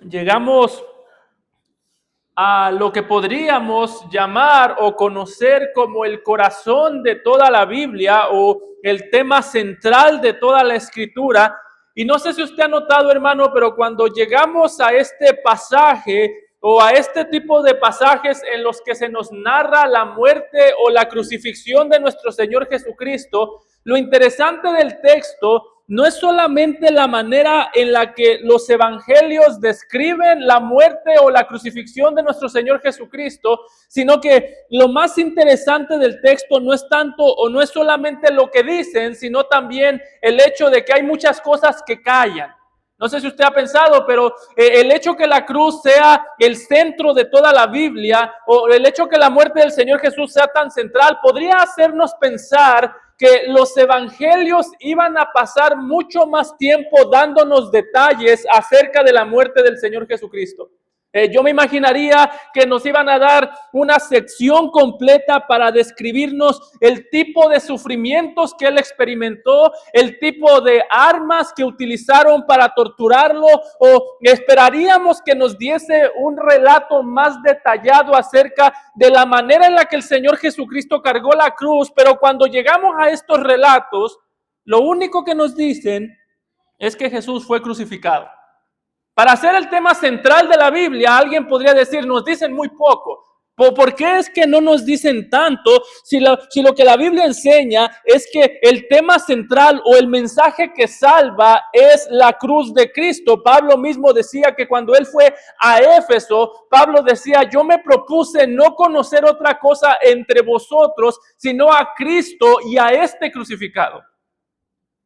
llegamos a lo que podríamos llamar o conocer como el corazón de toda la Biblia o el tema central de toda la Escritura. Y no sé si usted ha notado, hermano, pero cuando llegamos a este pasaje o a este tipo de pasajes en los que se nos narra la muerte o la crucifixión de nuestro Señor Jesucristo, lo interesante del texto no es solamente la manera en la que los evangelios describen la muerte o la crucifixión de nuestro Señor Jesucristo, sino que lo más interesante del texto no es tanto o no es solamente lo que dicen, sino también el hecho de que hay muchas cosas que callan. No sé si usted ha pensado, pero el hecho que la cruz sea el centro de toda la Biblia o el hecho que la muerte del Señor Jesús sea tan central podría hacernos pensar que los evangelios iban a pasar mucho más tiempo dándonos detalles acerca de la muerte del Señor Jesucristo. Yo me imaginaría que nos iban a dar una sección completa para describirnos el tipo de sufrimientos que él experimentó, el tipo de armas que utilizaron para torturarlo, o esperaríamos que nos diese un relato más detallado acerca de la manera en la que el Señor Jesucristo cargó la cruz. Pero cuando llegamos a estos relatos, lo único que nos dicen es que Jesús fue crucificado. Para ser el tema central de la Biblia, alguien podría decir, nos dicen muy poco. ¿Por qué es que no nos dicen tanto si lo que la Biblia enseña es que el tema central o el mensaje que salva es la cruz de Cristo? Pablo mismo decía que cuando él fue a Éfeso, Pablo decía, yo me propuse no conocer otra cosa entre vosotros, sino a Cristo y a este crucificado.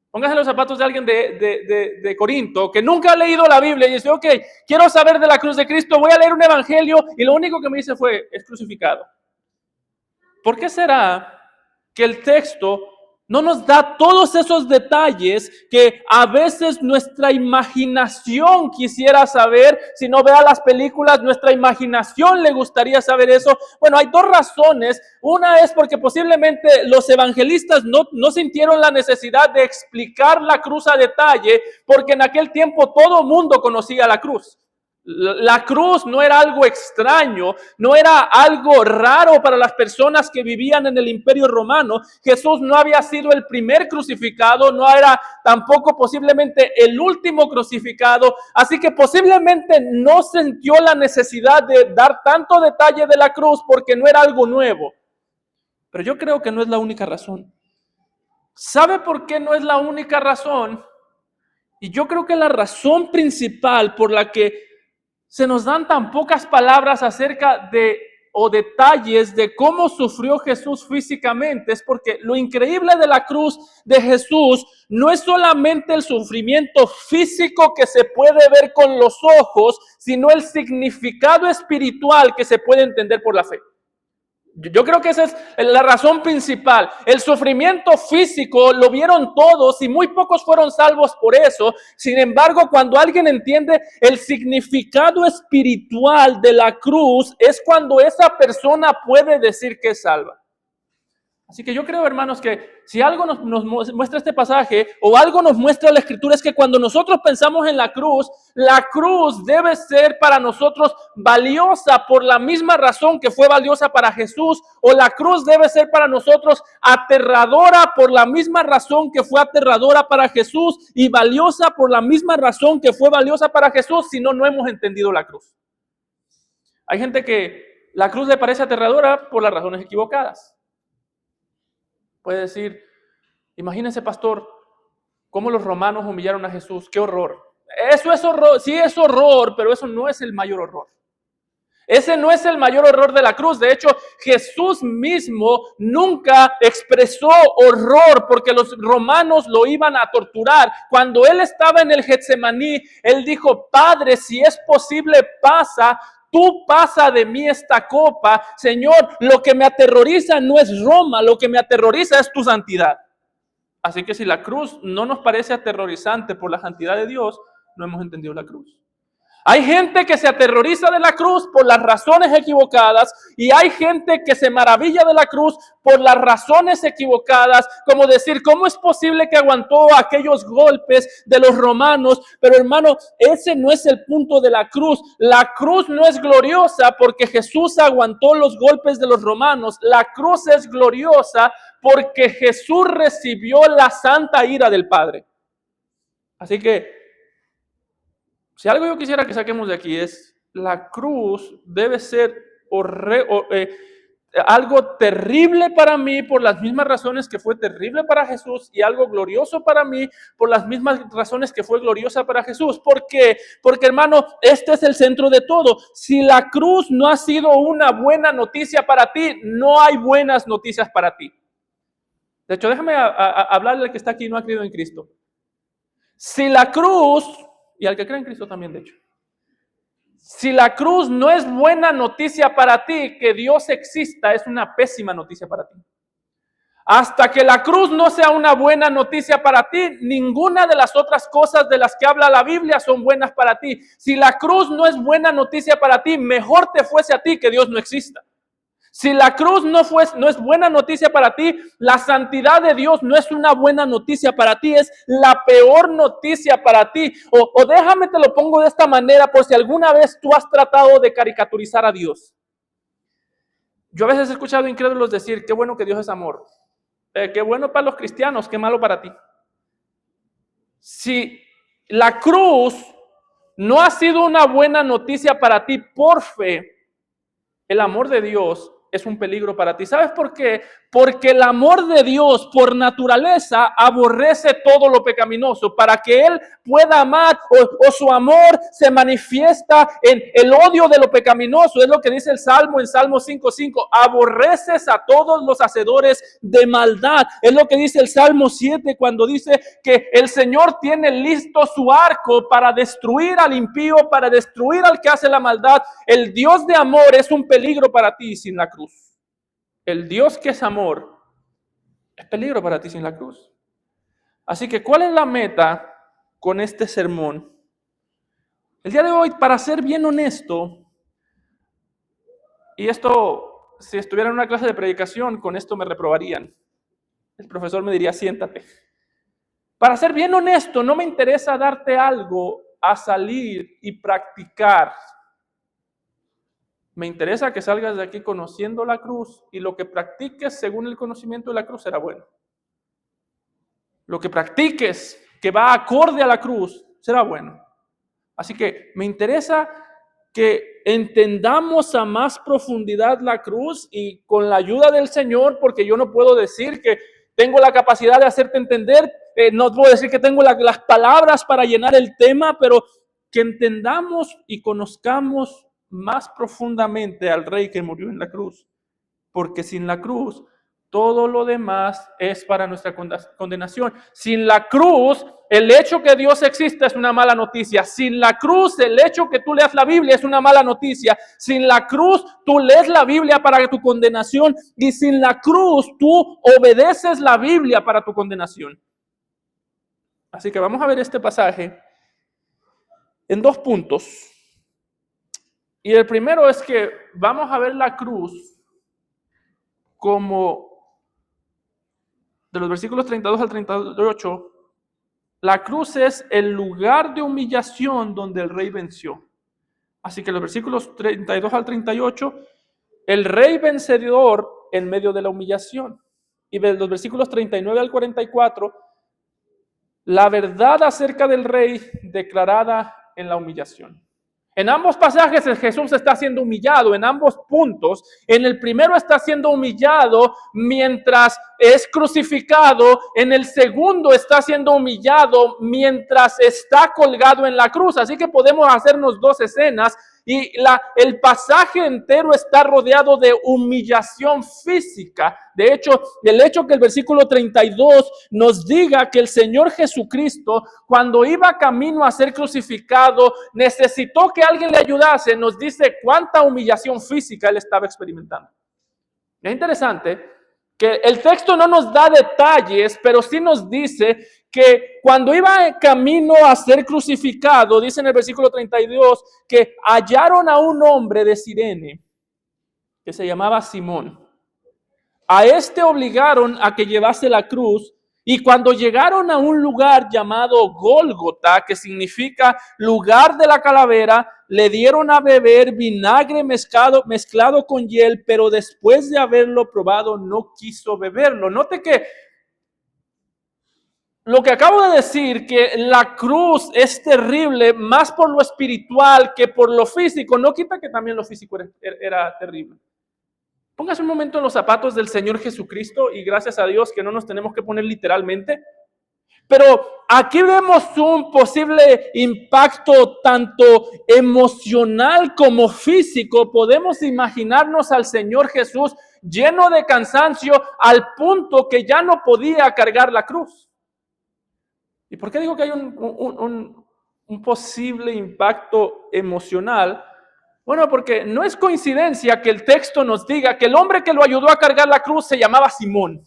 Póngase los zapatos de alguien de Corinto que nunca ha leído la Biblia y dice, ok, quiero saber de la cruz de Cristo, voy a leer un evangelio y lo único que me dice fue, es crucificado. ¿Por qué será que el texto no nos da todos esos detalles que a veces nuestra imaginación quisiera saber? Si no vea las películas, nuestra imaginación le gustaría saber eso. Bueno, hay dos razones. Una es porque posiblemente los evangelistas no sintieron la necesidad de explicar la cruz a detalle, porque en aquel tiempo todo mundo conocía la cruz. La cruz no era algo extraño, no era algo raro para las personas que vivían en el Imperio Romano. Jesús no había sido el primer crucificado, no era tampoco posiblemente el último crucificado, así que posiblemente no sintió la necesidad de dar tanto detalle de la cruz porque no era algo nuevo. Pero yo creo que no es la única razón. ¿Sabe por qué no es la única razón? Y yo creo que la razón principal por la que se nos dan tan pocas palabras acerca de o detalles de cómo sufrió Jesús físicamente es porque lo increíble de la cruz de Jesús no es solamente el sufrimiento físico que se puede ver con los ojos, sino el significado espiritual que se puede entender por la fe. Yo creo que esa es la razón principal. El sufrimiento físico lo vieron todos y muy pocos fueron salvos por eso. Sin embargo, cuando alguien entiende el significado espiritual de la cruz, es cuando esa persona puede decir que es salva. Así que yo creo, hermanos, que si algo nos muestra este pasaje o algo nos muestra la Escritura es que cuando nosotros pensamos en la cruz debe ser para nosotros valiosa por la misma razón que fue valiosa para Jesús, o la cruz debe ser para nosotros aterradora por la misma razón que fue aterradora para Jesús y valiosa por la misma razón que fue valiosa para Jesús, si no, no hemos entendido la cruz. Hay gente que la cruz le parece aterradora por las razones equivocadas. Puede decir, imagínense, pastor, cómo los romanos humillaron a Jesús. ¡Qué horror! Eso es horror, sí es horror, pero eso no es el mayor horror. Ese no es el mayor horror de la cruz. De hecho, Jesús mismo nunca expresó horror porque los romanos lo iban a torturar. Cuando él estaba en el Getsemaní, él dijo, Padre, si es posible, tú pasa de mí esta copa. Señor, lo que me aterroriza no es Roma, lo que me aterroriza es tu santidad. Así que si la cruz no nos parece aterrorizante por la santidad de Dios, no hemos entendido la cruz. Hay gente que se aterroriza de la cruz por las razones equivocadas y hay gente que se maravilla de la cruz por las razones equivocadas, como decir, ¿cómo es posible que aguantó aquellos golpes de los romanos? Pero hermano, ese no es el punto de la cruz. La cruz no es gloriosa porque Jesús aguantó los golpes de los romanos. La cruz es gloriosa porque Jesús recibió la santa ira del Padre. Así que, si algo yo quisiera que saquemos de aquí es, la cruz debe ser algo terrible para mí por las mismas razones que fue terrible para Jesús y algo glorioso para mí por las mismas razones que fue gloriosa para Jesús. ¿Por qué? Porque hermano, este es el centro de todo. Si la cruz no ha sido una buena noticia para ti, no hay buenas noticias para ti. De hecho, déjame hablarle al que está aquí y no ha creído en Cristo. Si la cruz, y al que cree en Cristo también, de hecho, si la cruz no es buena noticia para ti, que Dios exista es una pésima noticia para ti. Hasta que la cruz no sea una buena noticia para ti, ninguna de las otras cosas de las que habla la Biblia son buenas para ti. Si la cruz no es buena noticia para ti, mejor te fuese a ti que Dios no exista. Si la cruz no es buena noticia para ti, la santidad de Dios no es una buena noticia para ti, es la peor noticia para ti. O déjame te lo pongo de esta manera por si alguna vez tú has tratado de caricaturizar a Dios. Yo a veces he escuchado incrédulos decir, qué bueno que Dios es amor. Qué bueno para los cristianos, qué malo para ti. Si la cruz no ha sido una buena noticia para ti por fe, el amor de Dios es un peligro para ti. ¿Sabes por qué? Porque el amor de Dios por naturaleza aborrece todo lo pecaminoso. Para que Él pueda amar o su amor se manifiesta en el odio de lo pecaminoso. Es lo que dice el Salmo en Salmo 5:5. Aborreces a todos los hacedores de maldad. Es lo que dice el Salmo 7 cuando dice que el Señor tiene listo su arco para destruir al impío, para destruir al que hace la maldad. El Dios de amor es un peligro para ti sin la cruz. El Dios que es amor es peligro para ti sin la cruz. Así que, ¿cuál es la meta con este sermón? El día de hoy, para ser bien honesto, y esto, si estuviera en una clase de predicación, con esto me reprobarían. El profesor me diría, siéntate. Para ser bien honesto, no me interesa darte algo a salir y practicar. Me interesa que salgas de aquí conociendo la cruz y lo que practiques según el conocimiento de la cruz será bueno. Lo que practiques que va acorde a la cruz será bueno. Así que me interesa que entendamos a más profundidad la cruz y con la ayuda del Señor, porque yo no puedo decir que tengo la capacidad de hacerte entender, no puedo decir que tengo las palabras para llenar el tema, pero que entendamos y conozcamos más profundamente al Rey que murió en la cruz, porque sin la cruz todo lo demás es para nuestra condenación. Sin la cruz, el hecho que Dios exista es una mala noticia. Sin la cruz, el hecho que tú leas la Biblia es una mala noticia. Sin la cruz, tú lees la Biblia para tu condenación. Y sin la cruz, tú obedeces la Biblia para tu condenación. Así que vamos a ver este pasaje en 2 puntos. Y el primero es que vamos a ver la cruz como, de los versículos 32 al 38, la cruz es el lugar de humillación donde el rey venció. Así que los versículos 32 al 38, el rey vencedor en medio de la humillación. Y de los versículos 39 al 44, la verdad acerca del rey declarada en la humillación. En ambos pasajes Jesús está siendo humillado, en ambos puntos. En el primero está siendo humillado mientras es crucificado, en el segundo está siendo humillado mientras está colgado en la cruz. Así que podemos hacernos 2 escenas y el pasaje entero está rodeado de humillación física. De hecho, el hecho que el versículo 32 nos diga que el Señor Jesucristo, cuando iba camino a ser crucificado, necesitó que alguien le ayudase, nos dice cuánta humillación física él estaba experimentando. Es interesante que el texto no nos da detalles, pero sí nos dice que cuando iba en camino a ser crucificado, dice en el versículo 32, que hallaron a un hombre de Cirene que se llamaba Simón. A este obligaron a que llevase la cruz, y cuando llegaron a un lugar llamado Gólgota, que significa lugar de la calavera, le dieron a beber vinagre mezclado con hiel, pero después de haberlo probado no quiso beberlo. Note que lo que acabo de decir, que la cruz es terrible más por lo espiritual que por lo físico, no quita que también lo físico era terrible. Póngase un momento en los zapatos del Señor Jesucristo y gracias a Dios que no nos tenemos que poner literalmente. Pero aquí vemos un posible impacto tanto emocional como físico. Podemos imaginarnos al Señor Jesús lleno de cansancio al punto que ya no podía cargar la cruz. ¿Y por qué digo que hay un posible impacto emocional? Bueno, porque no es coincidencia que el texto nos diga que el hombre que lo ayudó a cargar la cruz se llamaba Simón.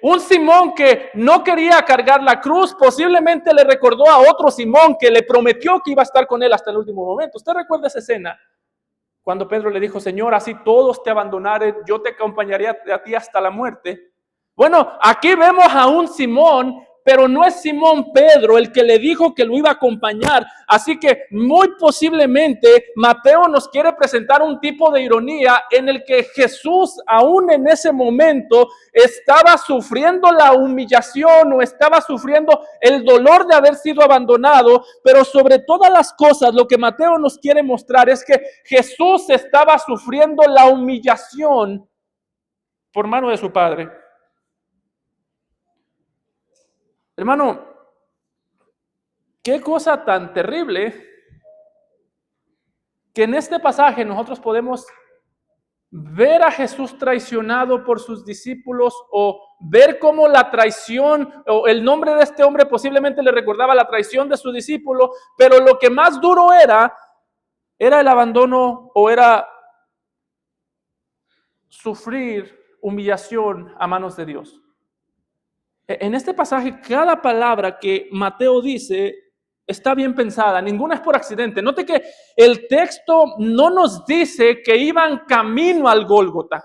Un Simón que no quería cargar la cruz, posiblemente le recordó a otro Simón que le prometió que iba a estar con él hasta el último momento. ¿Usted recuerda esa escena? Cuando Pedro le dijo, Señor, así todos te abandonaré, yo te acompañaré a ti hasta la muerte. Bueno, aquí vemos a un Simón, pero no es Simón Pedro el que le dijo que lo iba a acompañar. Así que muy posiblemente Mateo nos quiere presentar un tipo de ironía en el que Jesús aún en ese momento estaba sufriendo la humillación o estaba sufriendo el dolor de haber sido abandonado, pero sobre todas las cosas lo que Mateo nos quiere mostrar es que Jesús estaba sufriendo la humillación por mano de su Padre. Hermano, qué cosa tan terrible que en este pasaje nosotros podemos ver a Jesús traicionado por sus discípulos o ver cómo la traición o el nombre de este hombre posiblemente le recordaba la traición de su discípulo, pero lo que más duro era el abandono o era sufrir humillación a manos de Dios. En este pasaje, cada palabra que Mateo dice está bien pensada, ninguna es por accidente. Note que el texto no nos dice que iban camino al Gólgota.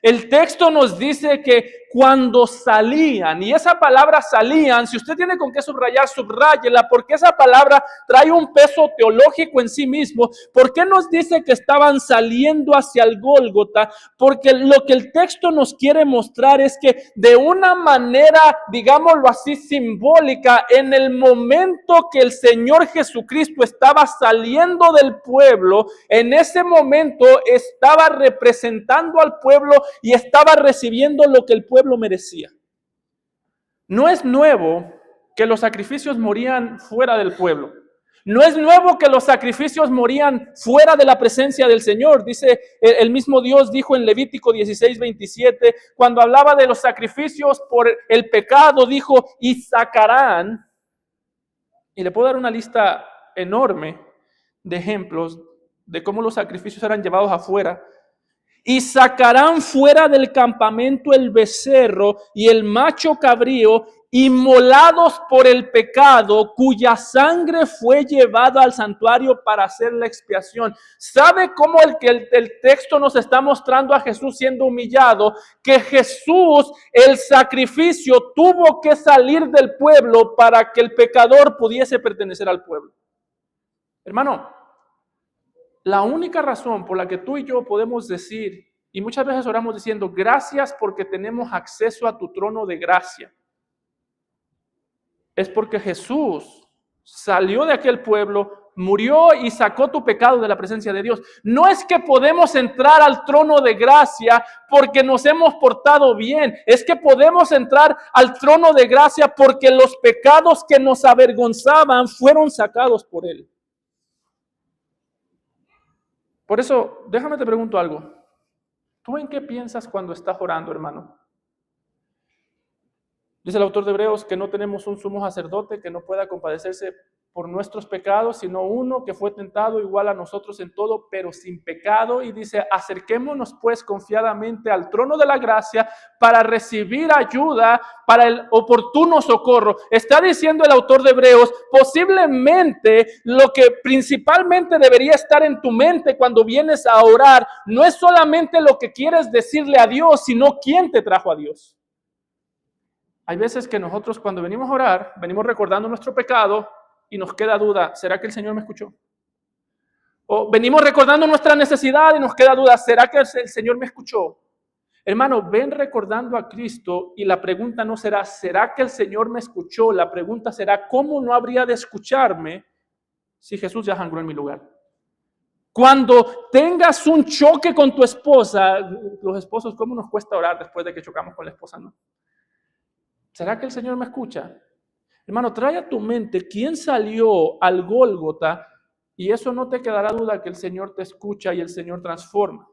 El texto nos dice que cuando salían, y esa palabra salían, si usted tiene con qué subrayar, subráyela, porque esa palabra trae un peso teológico en sí mismo. ¿Por qué nos dice que estaban saliendo hacia el Gólgota? Porque lo que el texto nos quiere mostrar es que de una manera, digámoslo así, simbólica, en el momento que el Señor Jesucristo estaba saliendo del pueblo, en ese momento estaba representando al pueblo y estaba recibiendo lo que el pueblo merecía. No es nuevo que los sacrificios morían fuera del pueblo. No es nuevo que los sacrificios morían fuera de la presencia del Señor. Dice, el mismo Dios dijo en Levítico 16:27, cuando hablaba de los sacrificios por el pecado, dijo, y sacarán, y le puedo dar una lista enorme de ejemplos de cómo los sacrificios eran llevados afuera. Y sacarán fuera del campamento el becerro y el macho cabrío, inmolados por el pecado, cuya sangre fue llevada al santuario para hacer la expiación. ¿Sabe cómo el texto nos está mostrando a Jesús siendo humillado? Que Jesús, el sacrificio, tuvo que salir del pueblo para que el pecador pudiese pertenecer al pueblo. Hermano, la única razón por la que tú y yo podemos decir, y muchas veces oramos diciendo, gracias porque tenemos acceso a tu trono de gracia, es porque Jesús salió de aquel pueblo, murió y sacó tu pecado de la presencia de Dios. No es que podemos entrar al trono de gracia porque nos hemos portado bien, es que podemos entrar al trono de gracia porque los pecados que nos avergonzaban fueron sacados por Él. Por eso, déjame te pregunto algo. ¿Tú en qué piensas cuando estás orando, hermano? Dice el autor de Hebreos que no tenemos un sumo sacerdote que no pueda compadecerse por nuestros pecados, sino uno que fue tentado igual a nosotros en todo, pero sin pecado. Y dice, acerquémonos pues confiadamente al trono de la gracia para recibir ayuda para el oportuno socorro. Está diciendo el autor de Hebreos, posiblemente lo que principalmente debería estar en tu mente cuando vienes a orar, no es solamente lo que quieres decirle a Dios, sino quién te trajo a Dios. Hay veces que nosotros cuando venimos a orar, venimos recordando nuestro pecado y nos queda duda, ¿será que el Señor me escuchó? O venimos recordando nuestra necesidad y nos queda duda, ¿será que el Señor me escuchó? Hermano, ven recordando a Cristo y la pregunta no será, ¿será que el Señor me escuchó? La pregunta será, ¿cómo no habría de escucharme si Jesús ya sangró en mi lugar? Cuando tengas un choque con tu esposa, los esposos, ¿cómo nos cuesta orar después de que chocamos con la esposa? ¿No? ¿Será que el Señor me escucha? Hermano, trae a tu mente quién salió al Gólgota y eso no te quedará duda que el Señor te escucha y el Señor transforma.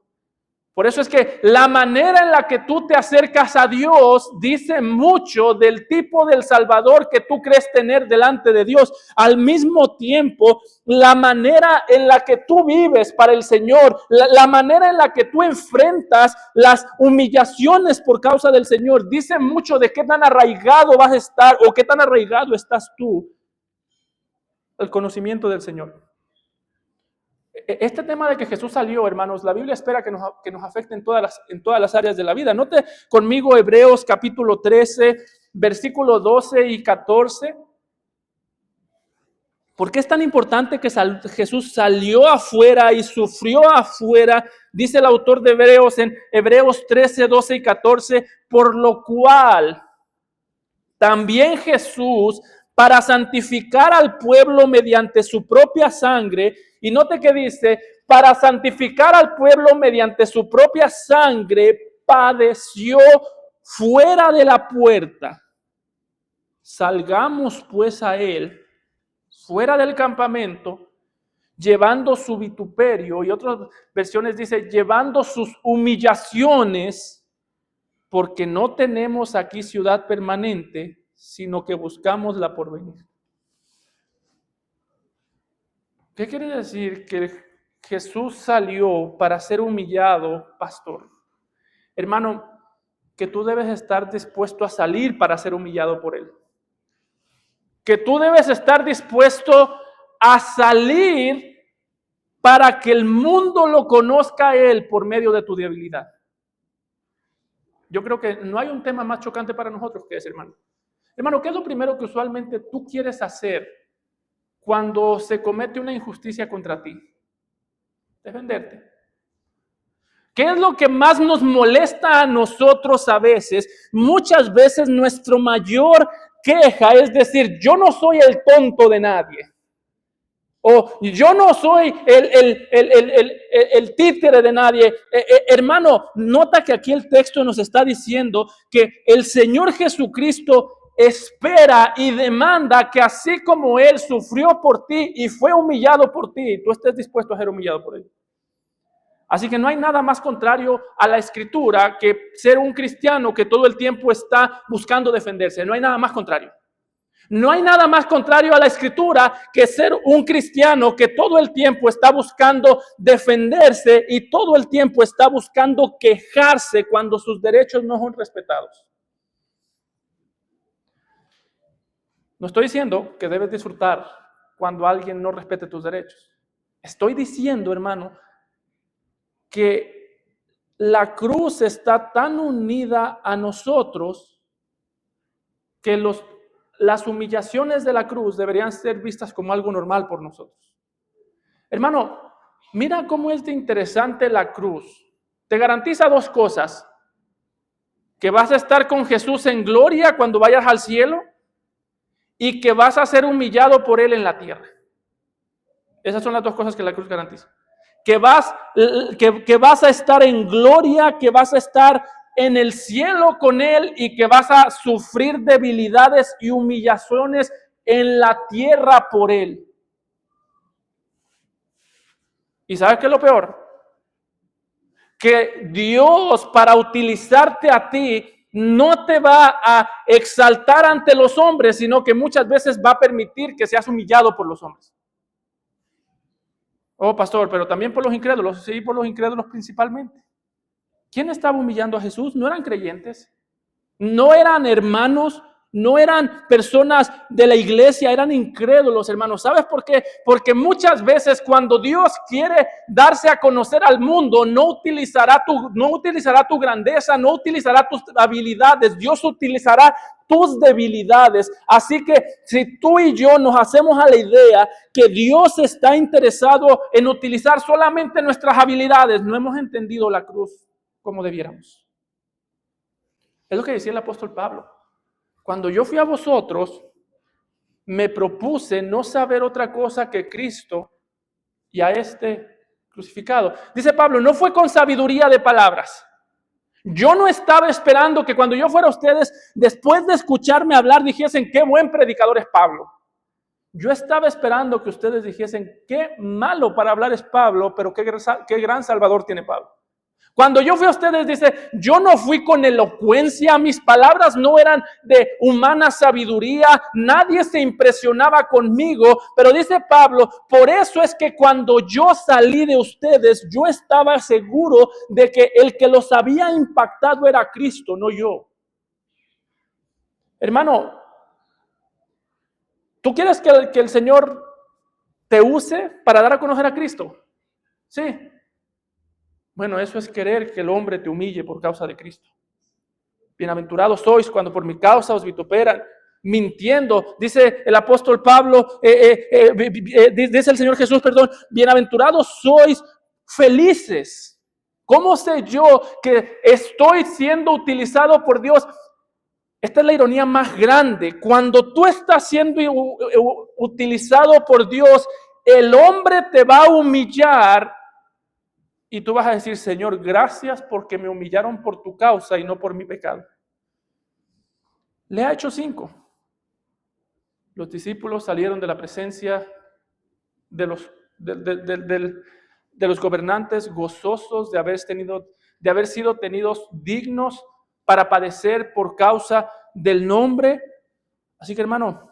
Por eso es que la manera en la que tú te acercas a Dios dice mucho del tipo del Salvador que tú crees tener delante de Dios. Al mismo tiempo, la manera en la que tú vives para el Señor, la manera en la que tú enfrentas las humillaciones por causa del Señor, dice mucho de qué tan arraigado vas a estar o qué tan arraigado estás tú al conocimiento del Señor. Este tema de que Jesús salió, hermanos, la Biblia espera que nos afecte en todas las áreas de la vida. Note conmigo Hebreos capítulo 13, versículos 12 y 14. ¿Por qué es tan importante que Jesús salió afuera y sufrió afuera? Dice el autor de Hebreos en Hebreos 13, 12 y 14, por lo cual también Jesús, para santificar al pueblo mediante su propia sangre, y note que dice, para santificar al pueblo mediante su propia sangre, padeció fuera de la puerta. Salgamos pues a él, fuera del campamento, llevando su vituperio, y otras versiones dice, llevando sus humillaciones, porque no tenemos aquí ciudad permanente, sino que buscamos la porvenir. ¿Qué quiere decir que Jesús salió para ser humillado, pastor? Hermano, que tú debes estar dispuesto a salir para ser humillado por Él. Que tú debes estar dispuesto a salir para que el mundo lo conozca a Él por medio de tu debilidad. Yo creo que no hay un tema más chocante para nosotros que ese, hermano. Hermano, ¿qué es lo primero que usualmente tú quieres hacer cuando se comete una injusticia contra ti? Defenderte. ¿Qué es lo que más nos molesta a nosotros a veces? Muchas veces nuestro mayor queja es decir, yo no soy el tonto de nadie. O yo no soy el títere de nadie. Hermano, nota que aquí el texto nos está diciendo que el Señor Jesucristo espera y demanda que así como Él sufrió por ti y fue humillado por ti, tú estés dispuesto a ser humillado por Él. Así que no hay nada más contrario a la Escritura que ser un cristiano que todo el tiempo está buscando defenderse. No hay nada más contrario. No hay nada más contrario a la Escritura que ser un cristiano que todo el tiempo está buscando defenderse y todo el tiempo está buscando quejarse cuando sus derechos no son respetados. No estoy diciendo que debes disfrutar cuando alguien no respete tus derechos. Estoy diciendo, hermano, que la cruz está tan unida a nosotros que las humillaciones de la cruz deberían ser vistas como algo normal por nosotros. Hermano, mira cómo es de interesante la cruz. Te garantiza dos cosas: que vas a estar con Jesús en gloria cuando vayas al cielo y que vas a ser humillado por Él en la tierra. Esas son las dos cosas que la cruz garantiza. Que vas a estar en gloria, que vas a estar en el cielo con Él y que vas a sufrir debilidades y humillaciones en la tierra por Él. ¿Y sabes qué es lo peor? Que Dios, para utilizarte a ti, no te va a exaltar ante los hombres, sino que muchas veces va a permitir que seas humillado por los hombres. Oh, pastor, pero también por los incrédulos. Sí, por los incrédulos principalmente. ¿Quién estaba humillando a Jesús? No eran creyentes, no eran hermanos, no eran personas de la iglesia, eran incrédulos, hermanos. ¿Sabes por qué? Porque muchas veces cuando Dios quiere darse a conocer al mundo, no utilizará tu grandeza, no utilizará tus habilidades, Dios utilizará tus debilidades. Así que si tú y yo nos hacemos a la idea que Dios está interesado en utilizar solamente nuestras habilidades, no hemos entendido la cruz como debiéramos. Es lo que decía el apóstol Pablo. Cuando yo fui a vosotros, me propuse no saber otra cosa que Cristo y a este crucificado. Dice Pablo, no fue con sabiduría de palabras. Yo no estaba esperando que cuando yo fuera a ustedes, después de escucharme hablar, dijesen, qué buen predicador es Pablo. Yo estaba esperando que ustedes dijesen, qué malo para hablar es Pablo, pero qué gran salvador tiene Pablo. Cuando yo fui a ustedes, dice, yo no fui con elocuencia, mis palabras no eran de humana sabiduría, nadie se impresionaba conmigo, pero dice Pablo, por eso es que cuando yo salí de ustedes, yo estaba seguro de que el que los había impactado era Cristo, no yo. Hermano, ¿tú quieres que el Señor te use para dar a conocer a Cristo? Sí. Bueno, eso es querer que el hombre te humille por causa de Cristo. Bienaventurados sois cuando por mi causa os vituperan, mintiendo. Dice el apóstol Pablo, dice el Señor Jesús, perdón, bienaventurados sois felices. ¿Cómo sé yo que estoy siendo utilizado por Dios? Esta es la ironía más grande. Cuando tú estás siendo utilizado por Dios, el hombre te va a humillar. Y tú vas a decir, Señor, gracias porque me humillaron por tu causa y no por mi pecado. Lea Hechos 5. Los discípulos salieron de la presencia de los gobernantes gozosos de haber sido tenidos dignos para padecer por causa del nombre. Así que, hermano,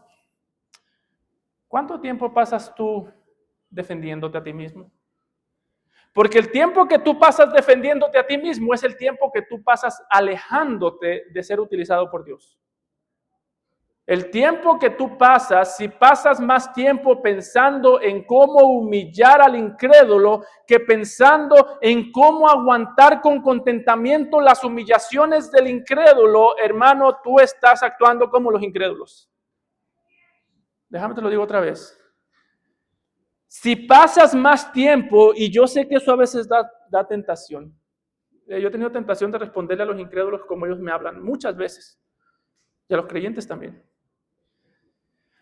¿cuánto tiempo pasas tú defendiéndote a ti mismo? Porque el tiempo que tú pasas defendiéndote a ti mismo es el tiempo que tú pasas alejándote de ser utilizado por Dios. El tiempo que tú pasas, si pasas más tiempo pensando en cómo humillar al incrédulo que pensando en cómo aguantar con contentamiento las humillaciones del incrédulo, hermano, tú estás actuando como los incrédulos. Déjame te lo digo otra vez. Si pasas más tiempo, y yo sé que eso a veces da tentación. Yo he tenido tentación de responderle a los incrédulos como ellos me hablan, muchas veces. Y a los creyentes también.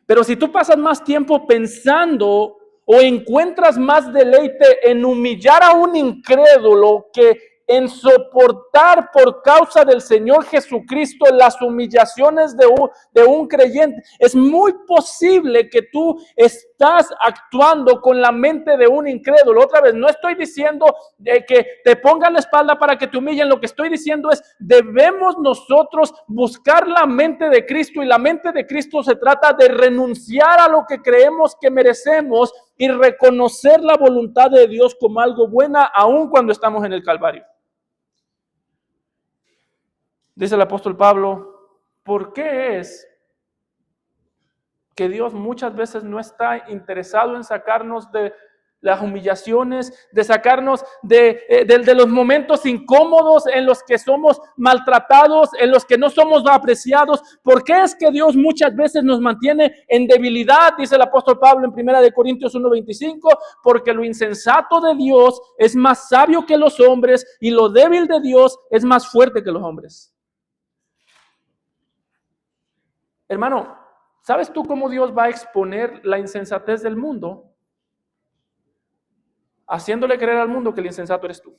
Pero si tú pasas más tiempo pensando o encuentras más deleite en humillar a un incrédulo que en soportar por causa del Señor Jesucristo las humillaciones de un creyente, es muy posible que tú estás actuando con la mente de un incrédulo. Otra vez, no estoy diciendo de que te pongan la espalda para que te humillen. Lo que estoy diciendo es, debemos nosotros buscar la mente de Cristo, y la mente de Cristo se trata de renunciar a lo que creemos que merecemos y reconocer la voluntad de Dios como algo buena, aun cuando estamos en el Calvario. Dice el apóstol Pablo, ¿por qué es que Dios muchas veces no está interesado en sacarnos de las humillaciones, de sacarnos de los momentos incómodos en los que somos maltratados, en los que no somos apreciados? ¿Por qué es que Dios muchas veces nos mantiene en debilidad? Dice el apóstol Pablo en 1 Corintios 1:25, porque lo insensato de Dios es más sabio que los hombres y lo débil de Dios es más fuerte que los hombres. Hermano, ¿sabes tú cómo Dios va a exponer la insensatez del mundo? Haciéndole creer al mundo que el insensato eres tú.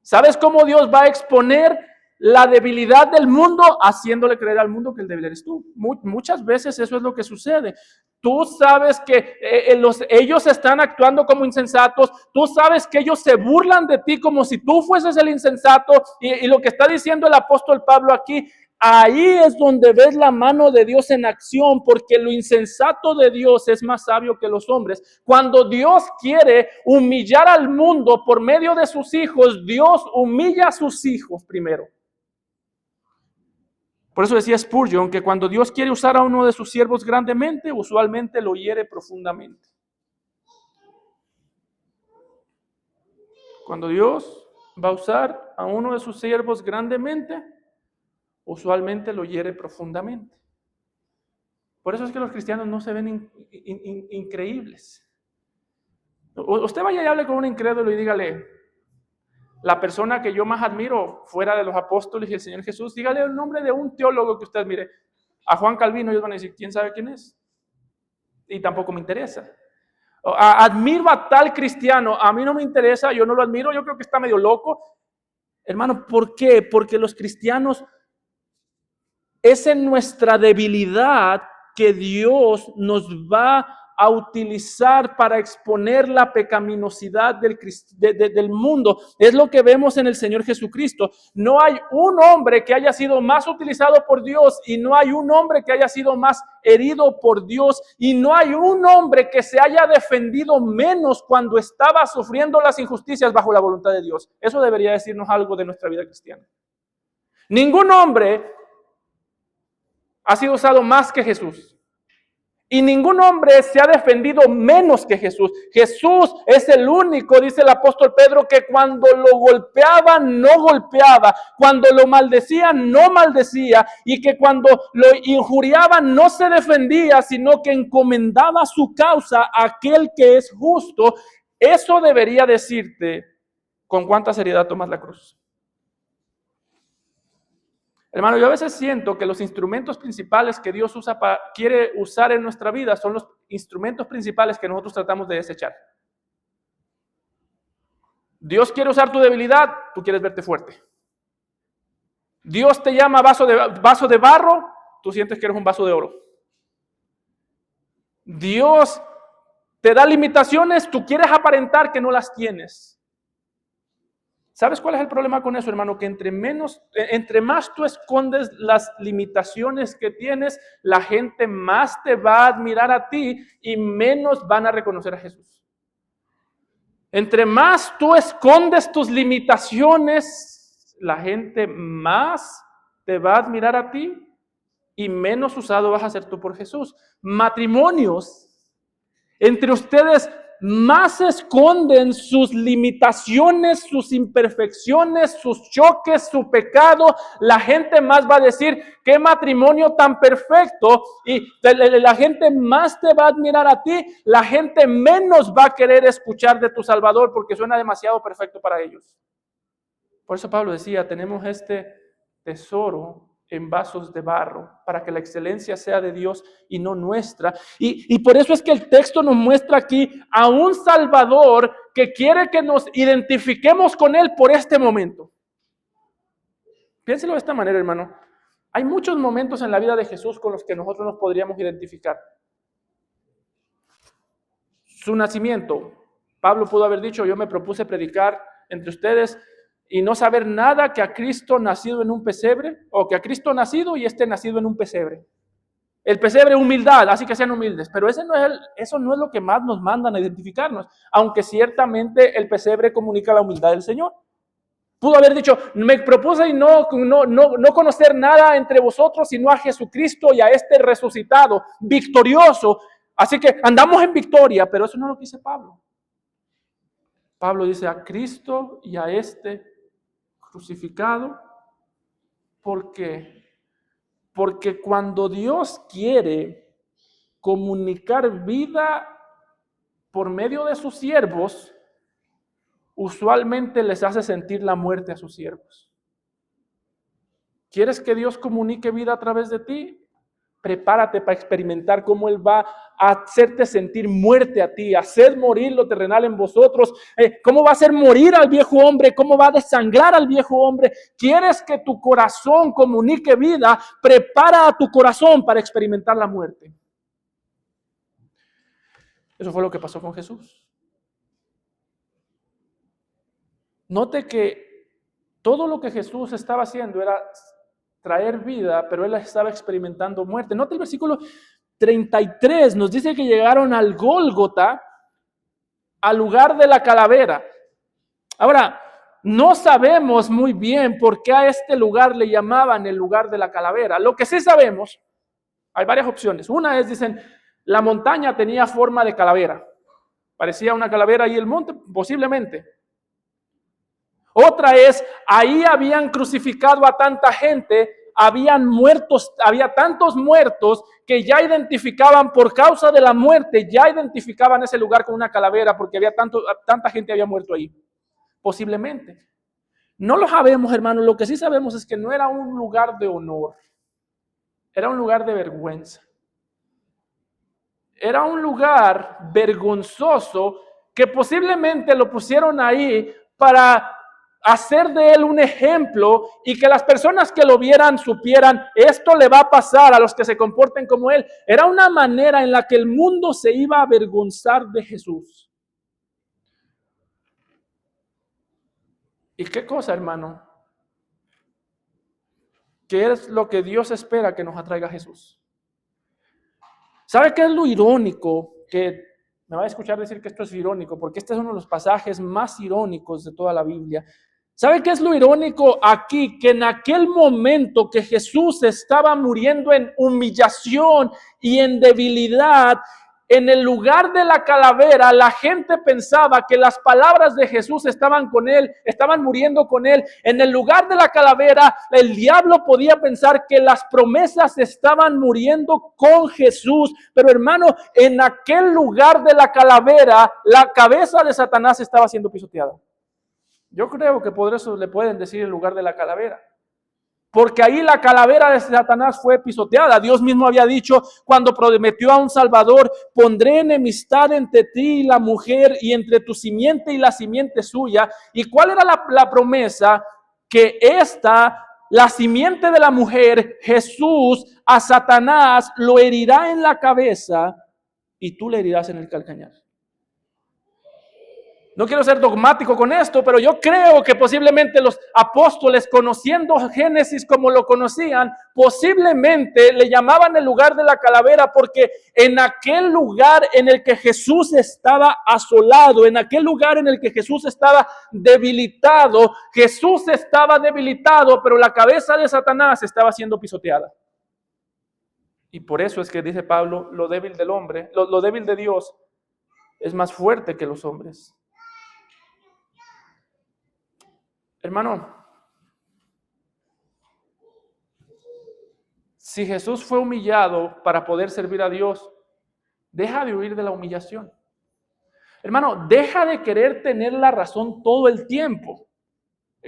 ¿Sabes cómo Dios va a exponer la debilidad del mundo? Haciéndole creer al mundo que el débil eres tú. Muchas veces eso es lo que sucede. Tú sabes que ellos están actuando como insensatos. Tú sabes que ellos se burlan de ti como si tú fueses el insensato. Y lo que está diciendo el apóstol Pablo aquí, ahí es donde ves la mano de Dios en acción, porque lo insensato de Dios es más sabio que los hombres. Cuando Dios quiere humillar al mundo por medio de sus hijos, Dios humilla a sus hijos primero. Por eso decía Spurgeon que cuando Dios quiere usar a uno de sus siervos grandemente, usualmente lo hiere profundamente. Cuando Dios va a usar a uno de sus siervos grandemente, usualmente lo hiere profundamente. Por eso es que los cristianos no se ven increíbles. Usted vaya y hable con un incrédulo y dígale, la persona que yo más admiro fuera de los apóstoles y el Señor Jesús, dígale el nombre de un teólogo que usted admire. A Juan Calvino ellos van a decir, ¿quién sabe quién es? Y tampoco me interesa. Admiro a tal cristiano, a mí no me interesa, yo no lo admiro, yo creo que está medio loco. Hermano, ¿por qué? Porque los cristianos, es en nuestra debilidad que Dios nos va a utilizar para exponer la pecaminosidad del mundo. Es lo que vemos en el Señor Jesucristo. No hay un hombre que haya sido más utilizado por Dios y no hay un hombre que haya sido más herido por Dios y no hay un hombre que se haya defendido menos cuando estaba sufriendo las injusticias bajo la voluntad de Dios. Eso debería decirnos algo de nuestra vida cristiana. Ningún hombre ha sido usado más que Jesús. Y ningún hombre se ha defendido menos que Jesús. Jesús es el único, dice el apóstol Pedro, que cuando lo golpeaba, no golpeaba. Cuando lo maldecía, no maldecía. Y que cuando lo injuriaba, no se defendía, sino que encomendaba su causa a aquel que es justo. Eso debería decirte con cuánta seriedad tomas la cruz. Hermano, yo a veces siento que los instrumentos principales que Dios quiere usar en nuestra vida son los instrumentos principales que nosotros tratamos de desechar. Dios quiere usar tu debilidad, tú quieres verte fuerte. Dios te llama vaso de barro, tú sientes que eres un vaso de oro. Dios te da limitaciones, tú quieres aparentar que no las tienes. ¿Sabes cuál es el problema con eso, hermano? Que entre más tú escondes las limitaciones que tienes, la gente más te va a admirar a ti y menos van a reconocer a Jesús. Entre más tú escondes tus limitaciones, la gente más te va a admirar a ti y menos usado vas a ser tú por Jesús. Matrimonios, entre ustedes más esconden sus limitaciones, sus imperfecciones, sus choques, su pecado, la gente más va a decir, qué matrimonio tan perfecto, y la gente más te va a admirar a ti, la gente menos va a querer escuchar de tu Salvador porque suena demasiado perfecto para ellos. Por eso Pablo decía, tenemos este tesoro en vasos de barro, para que la excelencia sea de Dios y no nuestra. Y por eso es que el texto nos muestra aquí a un Salvador que quiere que nos identifiquemos con Él por este momento. Piénselo de esta manera, hermano. Hay muchos momentos en la vida de Jesús con los que nosotros nos podríamos identificar. Su nacimiento. Pablo pudo haber dicho, yo me propuse predicar entre ustedes y no saber nada que a Cristo nacido en un pesebre, o que a Cristo nacido y nacido en un pesebre. El pesebre, humildad, así que sean humildes, pero eso no es lo que más nos mandan a identificarnos, aunque ciertamente el pesebre comunica la humildad del Señor. Pudo haber dicho, me propuse y no conocer nada entre vosotros, sino a Jesucristo y a este resucitado, victorioso, así que andamos en victoria, pero eso no es lo que dice Pablo. Pablo dice a Cristo y a este crucificado. ¿Por qué? Porque cuando Dios quiere comunicar vida por medio de sus siervos, usualmente les hace sentir la muerte a sus siervos. ¿Quieres que Dios comunique vida a través de ti? Prepárate para experimentar cómo Él va a hacerte sentir muerte a ti, hacer morir lo terrenal en vosotros, cómo va a hacer morir al viejo hombre, cómo va a desangrar al viejo hombre. ¿Quieres que tu corazón comunique vida? Prepara a tu corazón para experimentar la muerte. Eso fue lo que pasó con Jesús. Note que todo lo que Jesús estaba haciendo era traer vida, pero él estaba experimentando muerte. Note el versículo 33, nos dice que llegaron al Gólgota, al lugar de la calavera. Ahora, no sabemos muy bien por qué a este lugar le llamaban el lugar de la calavera. Lo que sí sabemos, hay varias opciones. Una es, dicen, la montaña tenía forma de calavera. Parecía una calavera y el monte, posiblemente. Otra es, ahí habían crucificado a tanta gente, habían muertos, había tantos muertos que ya identificaban por causa de la muerte, ya identificaban ese lugar con una calavera porque había tanta gente había muerto ahí. Posiblemente. No lo sabemos, hermanos. Lo que sí sabemos es que no era un lugar de honor. Era un lugar de vergüenza. Era un lugar vergonzoso que posiblemente lo pusieron ahí para hacer de él un ejemplo y que las personas que lo vieran supieran, esto le va a pasar a los que se comporten como él. Era una manera en la que el mundo se iba a avergonzar de Jesús. ¿Y qué cosa, hermano? ¿Qué es lo que Dios espera que nos atraiga a Jesús? ¿Sabe qué es lo irónico? Que me va a escuchar decir que esto es irónico, porque este es uno de los pasajes más irónicos de toda la Biblia. ¿Sabe qué es lo irónico aquí? Que en aquel momento que Jesús estaba muriendo en humillación y en debilidad, en el lugar de la calavera, la gente pensaba que las palabras de Jesús estaban con él, estaban muriendo con él. En el lugar de la calavera, el diablo podía pensar que las promesas estaban muriendo con Jesús. Pero hermano, en aquel lugar de la calavera, la cabeza de Satanás estaba siendo pisoteada. Yo creo que por eso le pueden decir el lugar de la calavera. Porque ahí la calavera de Satanás fue pisoteada. Dios mismo había dicho cuando prometió a un Salvador, pondré enemistad entre ti y la mujer y entre tu simiente y la simiente suya. ¿Y cuál era la promesa? Que la simiente de la mujer, Jesús, a Satanás lo herirá en la cabeza y tú le herirás en el calcañar. No quiero ser dogmático con esto, pero yo creo que posiblemente los apóstoles, conociendo Génesis como lo conocían, posiblemente le llamaban el lugar de la calavera porque en aquel lugar en el que Jesús estaba asolado, en aquel lugar en el que Jesús estaba debilitado, pero la cabeza de Satanás estaba siendo pisoteada. Y por eso es que dice Pablo, lo débil del hombre, lo débil de Dios es más fuerte que los hombres. Hermano, si Jesús fue humillado para poder servir a Dios, deja de huir de la humillación. Hermano, deja de querer tener la razón todo el tiempo.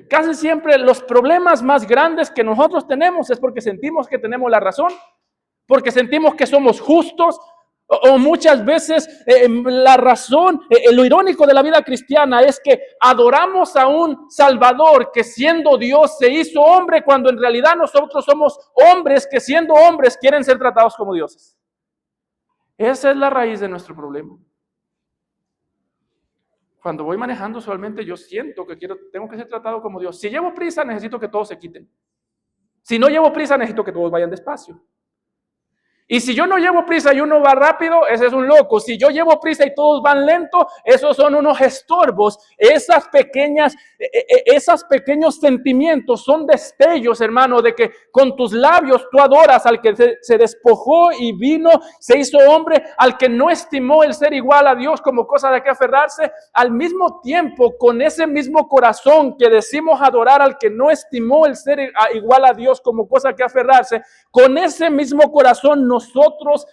Casi siempre los problemas más grandes que nosotros tenemos es porque sentimos que tenemos la razón, porque sentimos que somos justos, o muchas veces la razón, lo irónico de la vida cristiana es que adoramos a un Salvador que siendo Dios se hizo hombre cuando en realidad nosotros somos hombres que siendo hombres quieren ser tratados como dioses. Esa es la raíz de nuestro problema. Cuando voy manejando usualmente yo siento que tengo que ser tratado como Dios. Si llevo prisa necesito que todos se quiten. Si no llevo prisa necesito que todos vayan despacio. Y si yo no llevo prisa y uno va rápido, ese es un loco. Si yo llevo prisa y todos van lento, esos son unos estorbos. Esos pequeños sentimientos son destellos, hermano, de que con tus labios tú adoras al que se despojó y vino, se hizo hombre, al que no estimó el ser igual a Dios como cosa de que aferrarse. Al mismo tiempo, con ese mismo corazón que decimos adorar al que no estimó el ser igual a Dios como cosa que aferrarse, con ese mismo corazón nosotros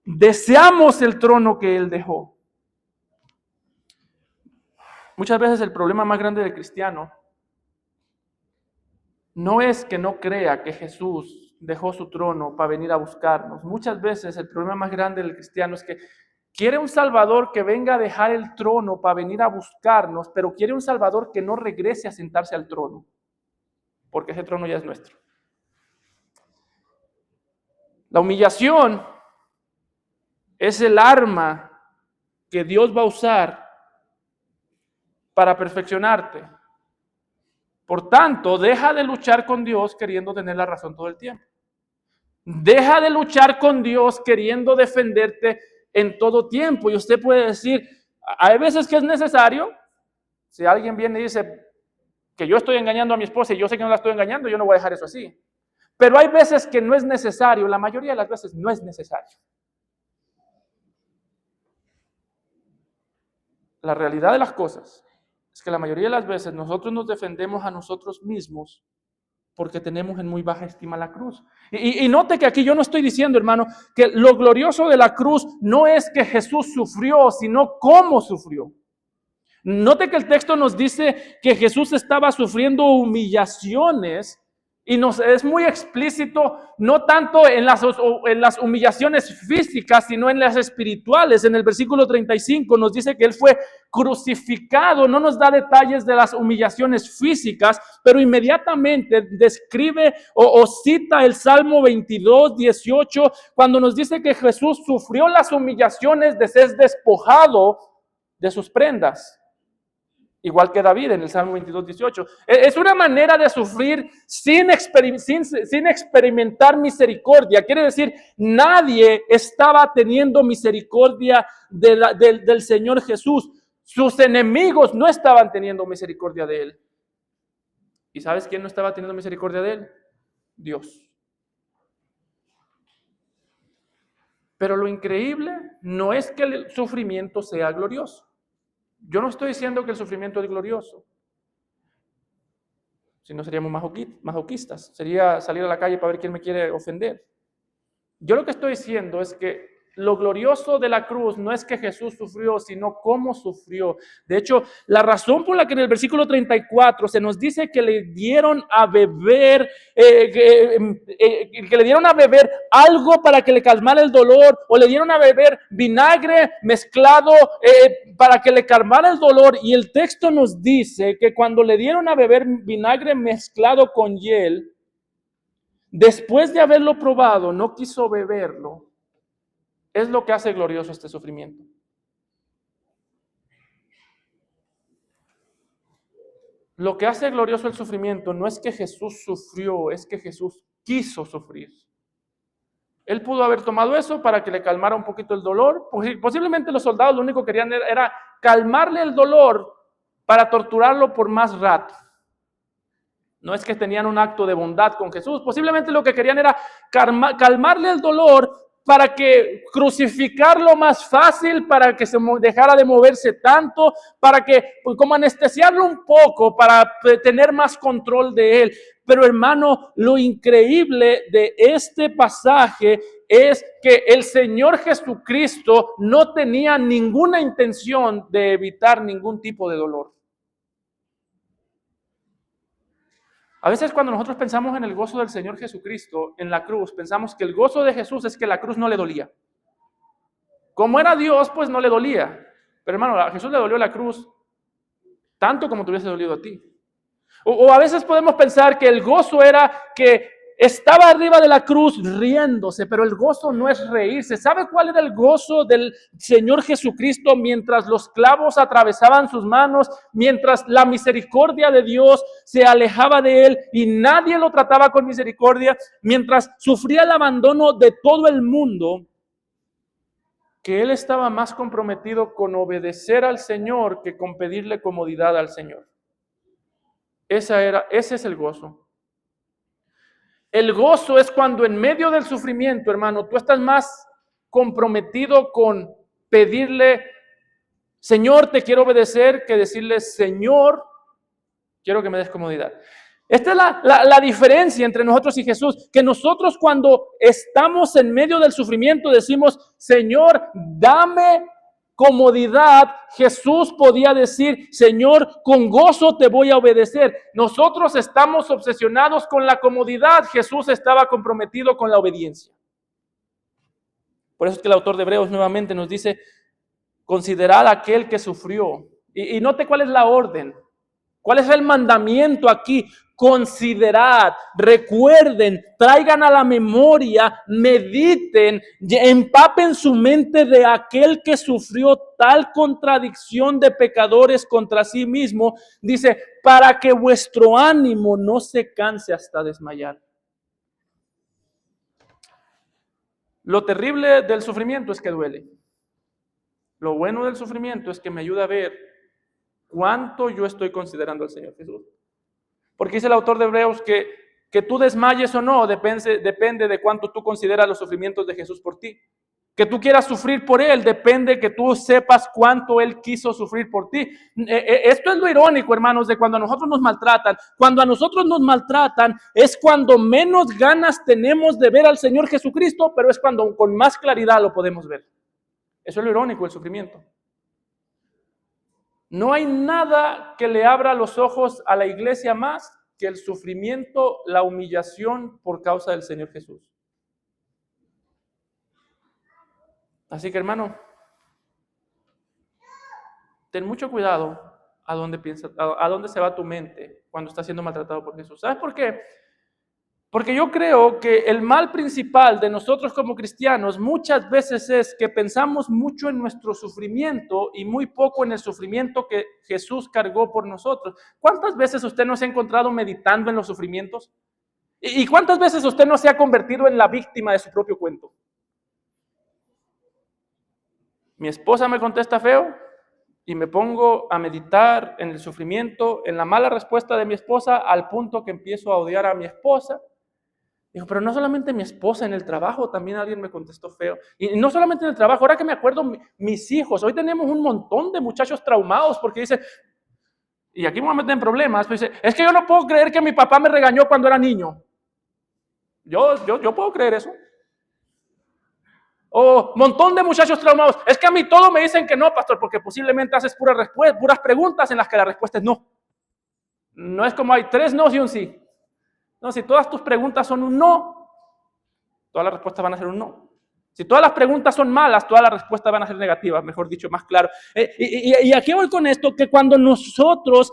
deseamos el trono que Él dejó. Muchas veces el problema más grande del cristiano no es que no crea que Jesús dejó su trono para venir a buscarnos. Muchas veces el problema más grande del cristiano es que quiere un Salvador que venga a dejar el trono para venir a buscarnos, pero quiere un Salvador que no regrese a sentarse al trono, porque ese trono ya es nuestro. La humillación es el arma que Dios va a usar para perfeccionarte. Por tanto, deja de luchar con Dios queriendo tener la razón todo el tiempo. Deja de luchar con Dios queriendo defenderte en todo tiempo. Y usted puede decir, hay veces que es necesario. Si alguien viene y dice que yo estoy engañando a mi esposa y yo sé que no la estoy engañando, yo no voy a dejar eso así. Pero hay veces que no es necesario, la mayoría de las veces no es necesario. La realidad de las cosas es que la mayoría de las veces nosotros nos defendemos a nosotros mismos porque tenemos en muy baja estima la cruz. Y note que aquí yo no estoy diciendo, hermano, que lo glorioso de la cruz no es que Jesús sufrió, sino cómo sufrió. Note que el texto nos dice que Jesús estaba sufriendo humillaciones y nos es muy explícito, no tanto en las humillaciones físicas, sino en las espirituales. En el versículo 35 nos dice que Él fue crucificado, no nos da detalles de las humillaciones físicas, pero inmediatamente describe o cita el Salmo 22, 18, cuando nos dice que Jesús sufrió las humillaciones de ser despojado de sus prendas. Igual que David en el Salmo 22, 18. Es una manera de sufrir sin experimentar misericordia. Quiere decir, nadie estaba teniendo misericordia del Señor Jesús. Sus enemigos no estaban teniendo misericordia de Él. ¿Y sabes quién no estaba teniendo misericordia de Él? Dios. Pero lo increíble no es que el sufrimiento sea glorioso. Yo no estoy diciendo que el sufrimiento es glorioso. Si no seríamos masoquistas. Sería salir a la calle para ver quién me quiere ofender. Yo lo que estoy diciendo es que lo glorioso de la cruz no es que Jesús sufrió, sino cómo sufrió. De hecho, la razón por la que en el versículo 34 se nos dice que le dieron a beber, que le dieron a beber algo para que le calmara el dolor, o le dieron a beber vinagre mezclado para que le calmara el dolor. Y el texto nos dice que cuando le dieron a beber vinagre mezclado con hiel, después de haberlo probado, no quiso beberlo. Es lo que hace glorioso este sufrimiento. Lo que hace glorioso el sufrimiento no es que Jesús sufrió, es que Jesús quiso sufrir. Él pudo haber tomado eso para que le calmara un poquito el dolor. Posiblemente los soldados lo único que querían era calmarle el dolor para torturarlo por más rato. No es que tenían un acto de bondad con Jesús. Posiblemente lo que querían era calmarle el dolor para que crucificarlo más fácil, para que se dejara de moverse tanto, para que, como anestesiarlo un poco, para tener más control de él. Pero hermano, lo increíble de este pasaje es que el Señor Jesucristo no tenía ninguna intención de evitar ningún tipo de dolor. A veces cuando nosotros pensamos en el gozo del Señor Jesucristo en la cruz, pensamos que el gozo de Jesús es que la cruz no le dolía. Como era Dios, pues no le dolía. Pero hermano, a Jesús le dolió la cruz tanto como te hubiese dolido a ti. O a veces podemos pensar que el gozo era que estaba arriba de la cruz riéndose, pero el gozo no es reírse. ¿Sabe cuál era el gozo del Señor Jesucristo mientras los clavos atravesaban sus manos, mientras la misericordia de Dios se alejaba de él y nadie lo trataba con misericordia, mientras sufría el abandono de todo el mundo? Que él estaba más comprometido con obedecer al Señor que con pedirle comodidad al Señor. Ese es el gozo. El gozo es cuando en medio del sufrimiento, hermano, tú estás más comprometido con pedirle, Señor, te quiero obedecer, que decirle, Señor, quiero que me des comodidad. Esta es la diferencia entre nosotros y Jesús, que nosotros cuando estamos en medio del sufrimiento decimos, Señor, dame comodidad. Jesús podía decir, Señor, con gozo te voy a obedecer. Nosotros estamos obsesionados con la comodidad. Jesús estaba comprometido con la obediencia. Por eso es que el autor de Hebreos nuevamente nos dice, considerad a aquel que sufrió. Y note cuál es la orden. ¿Cuál es el mandamiento aquí? Considerad, recuerden, traigan a la memoria, mediten, empapen su mente de aquel que sufrió tal contradicción de pecadores contra sí mismo. Dice, para que vuestro ánimo no se canse hasta desmayar. Lo terrible del sufrimiento es que duele. Lo bueno del sufrimiento es que me ayuda a ver cuánto yo estoy considerando al Señor Jesús. Porque dice el autor de Hebreos que tú desmayes o no depende de cuánto tú consideras los sufrimientos de Jesús por ti. Que tú quieras sufrir por Él depende que tú sepas cuánto Él quiso sufrir por ti. Esto es lo irónico, hermanos, de cuando a nosotros nos maltratan. Cuando a nosotros nos maltratan es cuando menos ganas tenemos de ver al Señor Jesucristo, pero es cuando con más claridad lo podemos ver. Eso es lo irónico del sufrimiento. No hay nada que le abra los ojos a la iglesia más que el sufrimiento, la humillación por causa del Señor Jesús. Así que, hermano, ten mucho cuidado a dónde se va tu mente cuando estás siendo maltratado por Jesús. ¿Sabes por qué? Porque yo creo que el mal principal de nosotros como cristianos muchas veces es que pensamos mucho en nuestro sufrimiento y muy poco en el sufrimiento que Jesús cargó por nosotros. ¿Cuántas veces usted no se ha encontrado meditando en los sufrimientos? ¿Y cuántas veces usted no se ha convertido en la víctima de su propio cuento? Mi esposa me contesta feo y me pongo a meditar en el sufrimiento, en la mala respuesta de mi esposa, al punto que empiezo a odiar a mi esposa. Digo, pero no solamente mi esposa, en el trabajo también alguien me contestó feo. Y no solamente en el trabajo, ahora que me acuerdo, mis hijos, hoy tenemos un montón de muchachos traumados porque dice, y aquí me voy a meter en problemas, pues dice, es que yo no puedo creer que mi papá me regañó cuando era niño. Yo puedo creer eso. O montón de muchachos traumados, es que a mí todos me dicen que no, pastor, porque posiblemente haces puras preguntas en las que la respuesta es no. No es como hay 3 no y un sí. No, si todas tus preguntas son un no, todas las respuestas van a ser un no. Si todas las preguntas son malas, todas las respuestas van a ser negativas, mejor dicho, más claro. Y aquí voy con esto, que cuando nosotros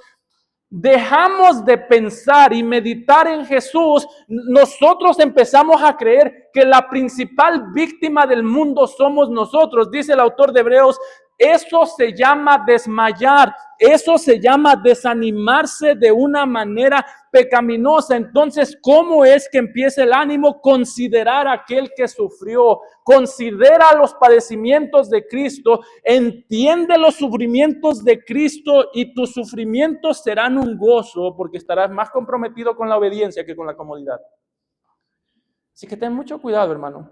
dejamos de pensar y meditar en Jesús, nosotros empezamos a creer que la principal víctima del mundo somos nosotros. Dice el autor de Hebreos, eso se llama desmayar, eso se llama desanimarse de una manera pecaminosa. Entonces, ¿cómo es que empieza el ánimo? Considerar a aquel que sufrió, considera los padecimientos de Cristo, entiende los sufrimientos de Cristo y tus sufrimientos serán un gozo porque estarás más comprometido con la obediencia que con la comodidad. Así que ten mucho cuidado, hermano.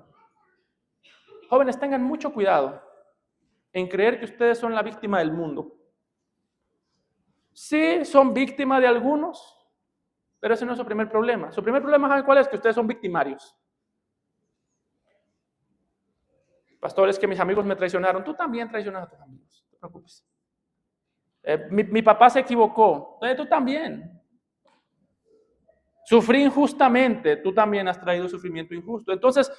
Jóvenes, tengan mucho cuidado en creer que ustedes son la víctima del mundo. Sí, son víctimas de algunos, pero ese no es su primer problema. Su primer problema, ¿saben cuál es? Que ustedes son victimarios. Pastor, es que mis amigos me traicionaron. Tú también traicionas a tus amigos, no te preocupes. Mi papá se equivocó. Tú también. Sufrí injustamente. Tú también has traído sufrimiento injusto. Entonces,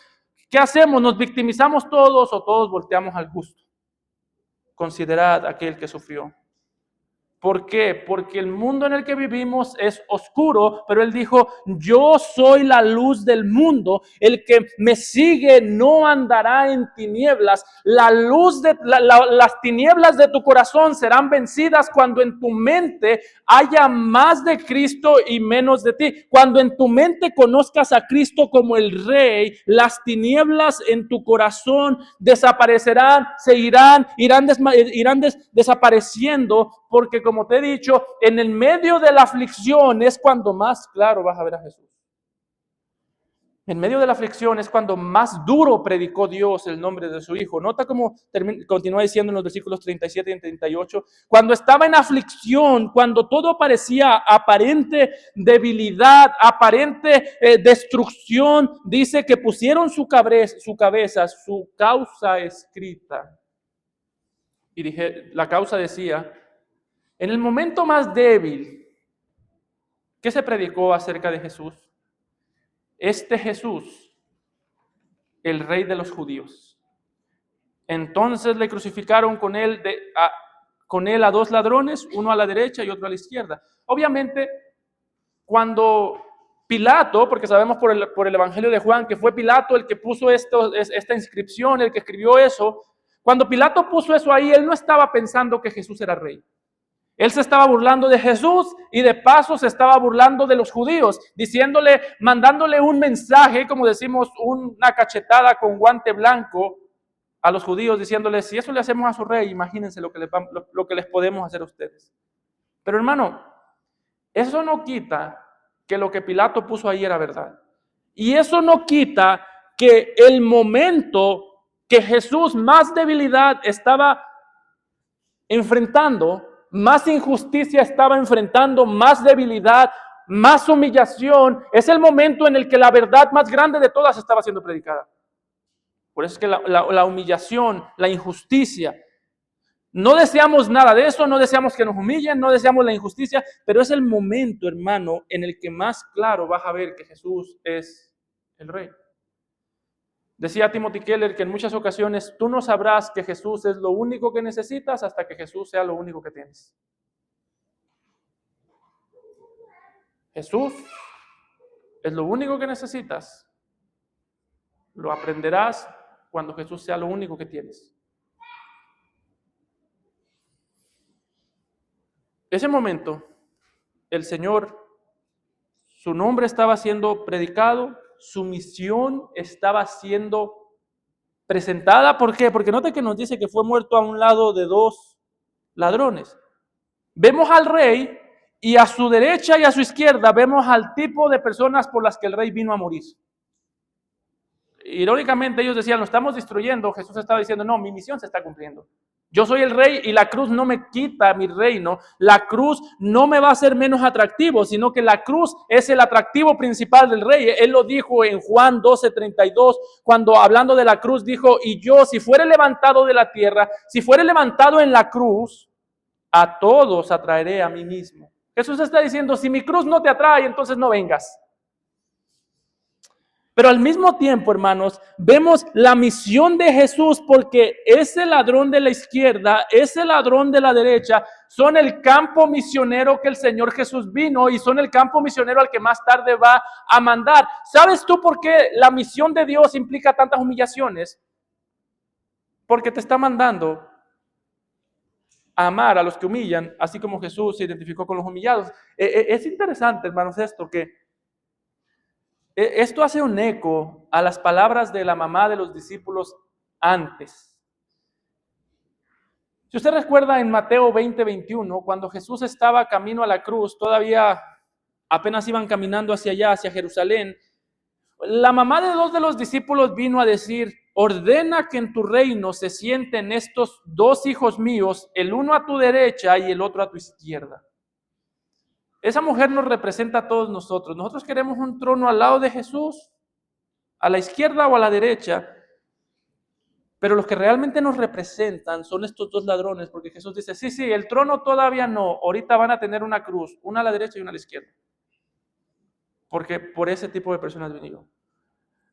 ¿qué hacemos? ¿Nos victimizamos todos o todos volteamos al justo? Considerad aquel que sufrió. ¿Por qué? Porque el mundo en el que vivimos es oscuro, pero Él dijo, yo soy la luz del mundo, el que me sigue no andará en tinieblas. La luz las tinieblas de tu corazón serán vencidas cuando en tu mente haya más de Cristo y menos de ti. Cuando en tu mente conozcas a Cristo como el Rey, las tinieblas en tu corazón desaparecerán, irán desapareciendo, porque como te he dicho, en el medio de la aflicción es cuando más claro vas a ver a Jesús. En medio de la aflicción es cuando más duro predicó Dios el nombre de su Hijo. Nota cómo continúa diciendo en los versículos 37 y 38. Cuando estaba en aflicción, cuando todo parecía aparente debilidad, aparente destrucción, dice que pusieron su cabeza, su causa escrita. Y la causa decía, en el momento más débil, ¿qué se predicó acerca de Jesús? Este Jesús, el Rey de los judíos. Entonces le crucificaron con él con él a dos ladrones, uno a la derecha y otro a la izquierda. Obviamente, cuando Pilato, porque sabemos por el Evangelio de Juan que fue Pilato el que puso esta inscripción, el que escribió eso, cuando Pilato puso eso ahí, él no estaba pensando que Jesús era rey. Él se estaba burlando de Jesús y de paso se estaba burlando de los judíos, diciéndole, mandándole un mensaje, como decimos, una cachetada con guante blanco a los judíos, diciéndoles, si eso le hacemos a su rey, imagínense lo que les podemos hacer a ustedes. Pero hermano, eso no quita que lo que Pilato puso ahí era verdad. Y eso no quita que el momento que Jesús más debilidad estaba enfrentando, más injusticia estaba enfrentando, más debilidad, más humillación, es el momento en el que la verdad más grande de todas estaba siendo predicada. Por eso es que la humillación, la injusticia, no deseamos nada de eso, no deseamos que nos humillen, no deseamos la injusticia, pero es el momento, hermano, en el que más claro vas a ver que Jesús es el Rey. Decía Timothy Keller que en muchas ocasiones tú no sabrás que Jesús es lo único que necesitas hasta que Jesús sea lo único que tienes. Jesús es lo único que necesitas. Lo aprenderás cuando Jesús sea lo único que tienes. Ese momento, el Señor, su nombre estaba siendo predicado, su misión estaba siendo presentada. ¿Por qué? Porque note que nos dice que fue muerto a un lado de dos ladrones. Vemos al rey y a su derecha y a su izquierda vemos al tipo de personas por las que el rey vino a morir. Irónicamente ellos decían, lo estamos destruyendo. Jesús estaba diciendo, no, mi misión se está cumpliendo. Yo soy el rey y la cruz no me quita mi reino. La cruz no me va a hacer menos atractivo, sino que la cruz es el atractivo principal del rey. Él lo dijo en Juan 12:32, cuando hablando de la cruz dijo, y yo si fuere levantado de la tierra, si fuere levantado en la cruz, a todos atraeré a mí mismo. Jesús está diciendo, si mi cruz no te atrae, entonces no vengas. Pero al mismo tiempo, hermanos, vemos la misión de Jesús porque ese ladrón de la izquierda, ese ladrón de la derecha, son el campo misionero que el Señor Jesús vino y son el campo misionero al que más tarde va a mandar. ¿Sabes tú por qué la misión de Dios implica tantas humillaciones? Porque te está mandando a amar a los que humillan, así como Jesús se identificó con los humillados. Es interesante, hermanos, esto que esto hace un eco a las palabras de la mamá de los discípulos antes. Si usted recuerda en Mateo 20:21, cuando Jesús estaba camino a la cruz, todavía apenas iban caminando hacia allá, hacia Jerusalén, la mamá de dos de los discípulos vino a decir, ordena que en tu reino se sienten estos dos hijos míos, el uno a tu derecha y el otro a tu izquierda. Esa mujer nos representa a todos nosotros. Nosotros queremos un trono al lado de Jesús, a la izquierda o a la derecha, pero los que realmente nos representan son estos dos ladrones, porque Jesús dice, sí, el trono todavía no, ahorita van a tener una cruz, una a la derecha y una a la izquierda, porque por ese tipo de personas vine yo.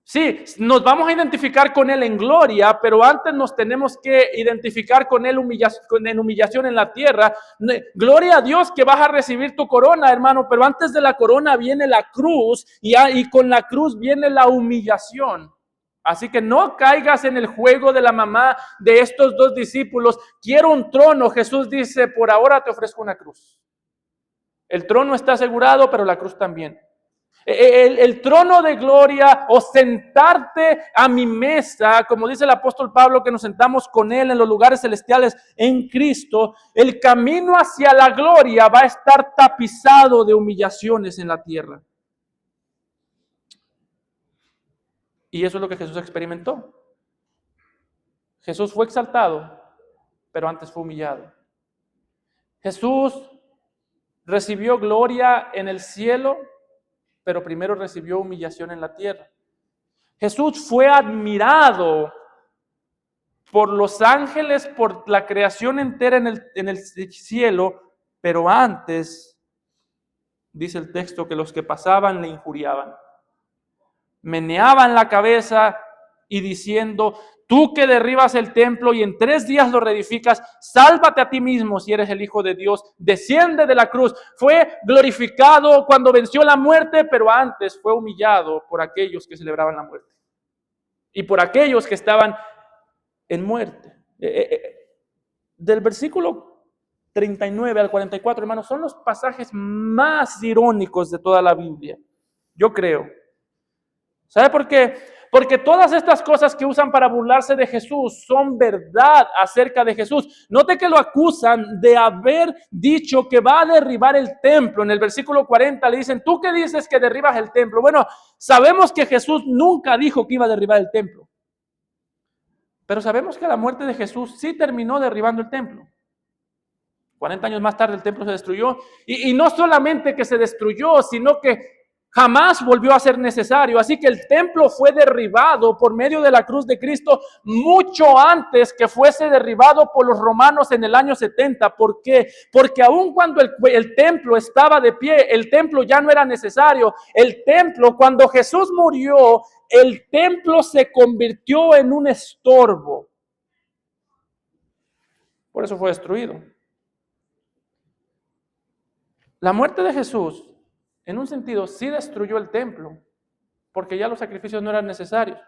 Sí, nos vamos a identificar con Él en gloria, pero antes nos tenemos que identificar con Él en humillación en la tierra. Gloria a Dios que vas a recibir tu corona, hermano, pero antes de la corona viene la cruz y con la cruz viene la humillación. Así que no caigas en el juego de la mamá de estos dos discípulos. Quiero un trono. Jesús dice, por ahora te ofrezco una cruz. El trono está asegurado, pero la cruz también. El trono de gloria o sentarte a mi mesa, como dice el apóstol Pablo, que nos sentamos con él en los lugares celestiales en Cristo, el camino hacia la gloria va a estar tapizado de humillaciones en la tierra. Y eso es lo que Jesús experimentó. Jesús fue exaltado, pero antes fue humillado. Jesús recibió gloria en el cielo, pero primero recibió humillación en la tierra. Jesús fue admirado por los ángeles, por la creación entera en el cielo, pero antes, dice el texto, que los que pasaban le injuriaban. Meneaban la cabeza y diciendo, tú que derribas el templo y en 3 días lo reedificas, sálvate a ti mismo si eres el Hijo de Dios, desciende de la cruz. Fue glorificado cuando venció la muerte, pero antes fue humillado por aquellos que celebraban la muerte y por aquellos que estaban en muerte. Del versículo 39 al 44, hermanos, son los pasajes más irónicos de toda la Biblia, yo creo. ¿Sabe por qué? Porque todas estas cosas que usan para burlarse de Jesús son verdad acerca de Jesús. Note que lo acusan de haber dicho que va a derribar el templo. En el versículo 40 le dicen, ¿tú qué dices que derribas el templo? Bueno, sabemos que Jesús nunca dijo que iba a derribar el templo. Pero sabemos que la muerte de Jesús sí terminó derribando el templo. 40 años más tarde el templo se destruyó. Y no solamente que se destruyó, sino que jamás volvió a ser necesario. Así que el templo fue derribado por medio de la cruz de Cristo mucho antes que fuese derribado por los romanos en el año 70. ¿Por qué? Porque aun cuando el templo estaba de pie, el templo ya no era necesario. El templo, cuando Jesús murió, el templo se convirtió en un estorbo. Por eso fue destruido. La muerte de Jesús, en un sentido, sí destruyó el templo, porque ya los sacrificios no eran necesarios.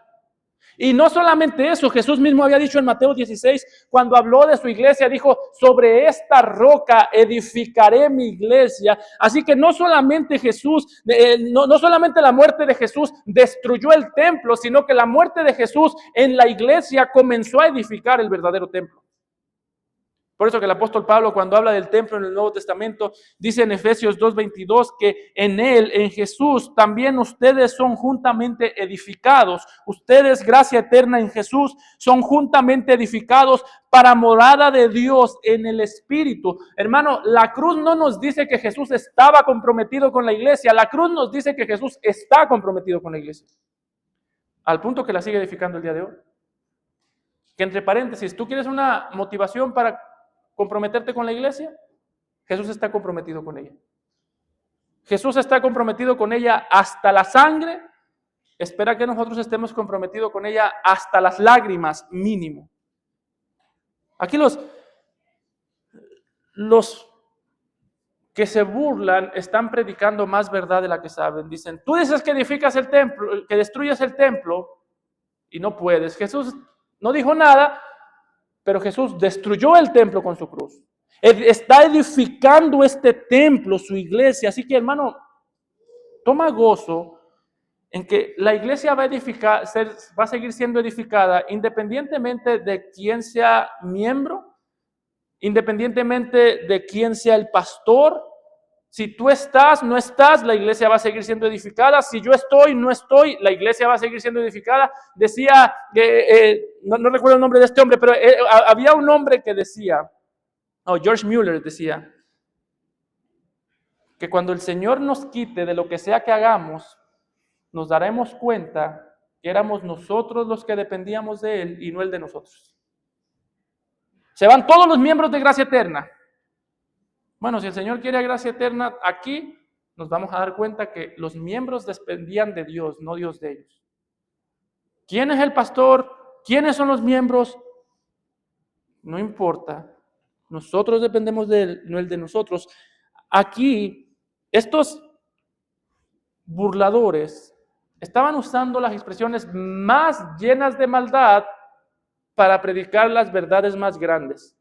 Y no solamente eso, Jesús mismo había dicho en Mateo 16, cuando habló de su iglesia, dijo, sobre esta roca edificaré mi iglesia. Así que no solamente Jesús, no solamente la muerte de Jesús destruyó el templo, sino que la muerte de Jesús en la iglesia comenzó a edificar el verdadero templo. Por eso que el apóstol Pablo, cuando habla del templo en el Nuevo Testamento, dice en Efesios 2:22 que en él, en Jesús, también ustedes son juntamente edificados. Ustedes, gracia eterna en Jesús, son juntamente edificados para morada de Dios en el Espíritu. Hermano, la cruz no nos dice que Jesús estaba comprometido con la iglesia. La cruz nos dice que Jesús está comprometido con la iglesia. Al punto que la sigue edificando el día de hoy. Que entre paréntesis, ¿tú quieres una motivación para comprometerte con la iglesia? Jesús está comprometido con ella. Jesús está comprometido con ella hasta la sangre. Espera que nosotros estemos comprometidos con ella hasta las lágrimas, mínimo. Aquí los que se burlan están predicando más verdad de la que saben. Dicen, tú dices que edificas el templo, que destruyes el templo y no puedes. Jesús no dijo nada, pero Jesús destruyó el templo con su cruz. Está edificando este templo, su iglesia. Así que, hermano, toma gozo en que la iglesia va a seguir siendo edificada independientemente de quién sea miembro, independientemente de quién sea el pastor. Si tú estás, no estás, la iglesia va a seguir siendo edificada. Si yo estoy, no estoy, la iglesia va a seguir siendo edificada. Decía, no recuerdo el nombre de este hombre, pero había un hombre que decía, George Mueller decía, que cuando el Señor nos quite de lo que sea que hagamos, nos daremos cuenta que éramos nosotros los que dependíamos de Él y no Él de nosotros. Se van todos los miembros de Gracia Eterna. Bueno, si el Señor quiere gracia eterna, aquí nos vamos a dar cuenta que los miembros dependían de Dios, no Dios de ellos. ¿Quién es el pastor? ¿Quiénes son los miembros? No importa. Nosotros dependemos de Él, no Él de nosotros. Aquí, estos burladores estaban usando las expresiones más llenas de maldad para predicar las verdades más grandes.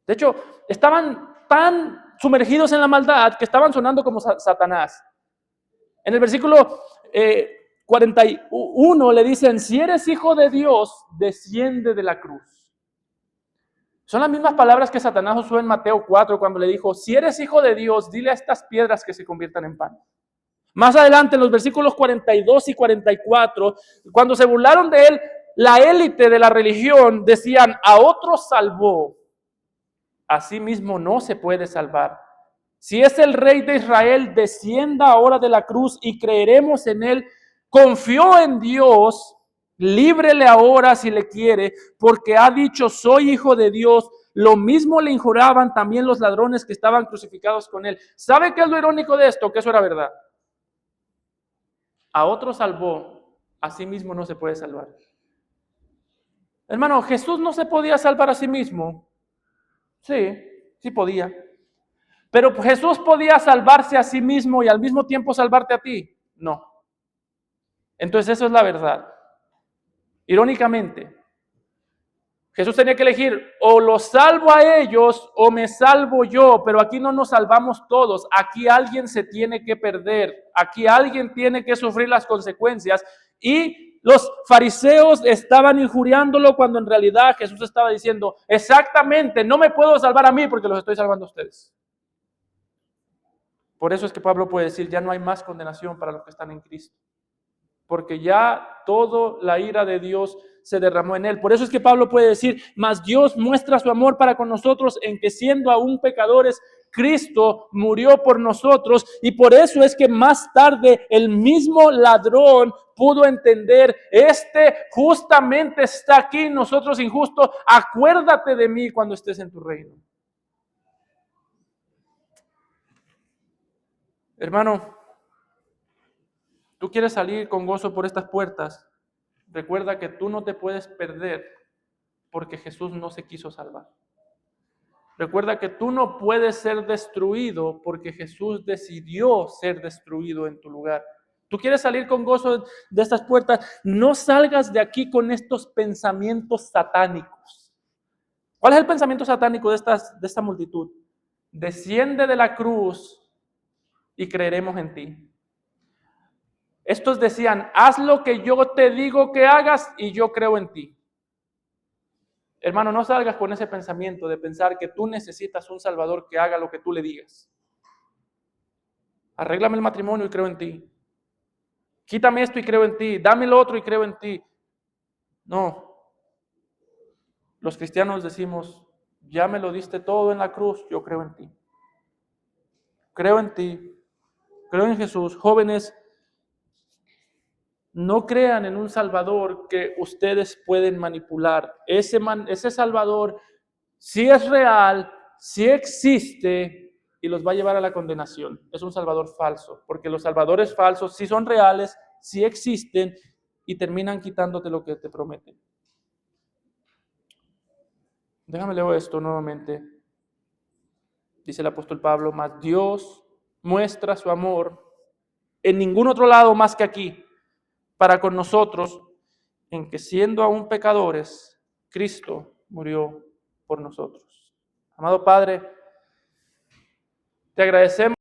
De hecho, estaban tan sumergidos en la maldad que estaban sonando como Satanás. En el versículo 41 le dicen, si eres hijo de Dios, desciende de la cruz. Son las mismas palabras que Satanás usó en Mateo 4 cuando le dijo, si eres hijo de Dios, dile a estas piedras que se conviertan en pan. Más adelante, en los versículos 42 y 44, cuando se burlaron de él, la élite de la religión decían, a otros salvó, a sí mismo no se puede salvar. Si es el Rey de Israel, descienda ahora de la cruz y creeremos en él. Confió en Dios, líbrele ahora si le quiere, porque ha dicho, soy hijo de Dios. Lo mismo le injuraban también los ladrones que estaban crucificados con él. ¿Sabe qué es lo irónico de esto? Que eso era verdad. A otro salvó, a sí mismo no se puede salvar. Hermano, Jesús no se podía salvar a sí mismo. Sí, sí podía. Pero Jesús podía salvarse a sí mismo y al mismo tiempo salvarte a ti. No. Entonces eso es la verdad. Irónicamente, Jesús tenía que elegir o los salvo a ellos o me salvo yo, pero aquí no nos salvamos todos, aquí alguien se tiene que perder, aquí alguien tiene que sufrir las consecuencias y los fariseos estaban injuriándolo cuando en realidad Jesús estaba diciendo, exactamente, no me puedo salvar a mí porque los estoy salvando a ustedes. Por eso es que Pablo puede decir, ya no hay más condenación para los que están en Cristo, porque ya toda la ira de Dios se derramó en él. Por eso es que Pablo puede decir, mas Dios muestra su amor para con nosotros en que siendo aún pecadores, Cristo murió por nosotros, y por eso es que más tarde el mismo ladrón pudo entender, justamente está aquí, nosotros injusto, acuérdate de mí cuando estés en tu reino. Hermano, tú quieres salir con gozo por estas puertas, recuerda que tú no te puedes perder porque Jesús no se quiso salvar. Recuerda que tú no puedes ser destruido porque Jesús decidió ser destruido en tu lugar. Tú quieres salir con gozo de estas puertas, no salgas de aquí con estos pensamientos satánicos. ¿Cuál es el pensamiento satánico de esta multitud? Desciende de la cruz y creeremos en ti. Estos decían, haz lo que yo te digo que hagas y yo creo en ti. Hermano, no salgas con ese pensamiento de pensar que tú necesitas un Salvador que haga lo que tú le digas. Arréglame el matrimonio y creo en ti. Quítame esto y creo en ti. Dame lo otro y creo en ti. No. Los cristianos decimos, ya me lo diste todo en la cruz, yo creo en ti. Creo en ti. Creo en Jesús. Jóvenes, no crean en un Salvador que ustedes pueden manipular. Ese Salvador sí es real, sí existe y los va a llevar a la condenación. Es un Salvador falso, porque los salvadores falsos sí son reales, sí existen y terminan quitándote lo que te prometen. Déjame leer esto nuevamente. Dice el apóstol Pablo, mas Dios muestra su amor en ningún otro lado más que aquí, para con nosotros, en que siendo aún pecadores, Cristo murió por nosotros. Amado Padre, te agradecemos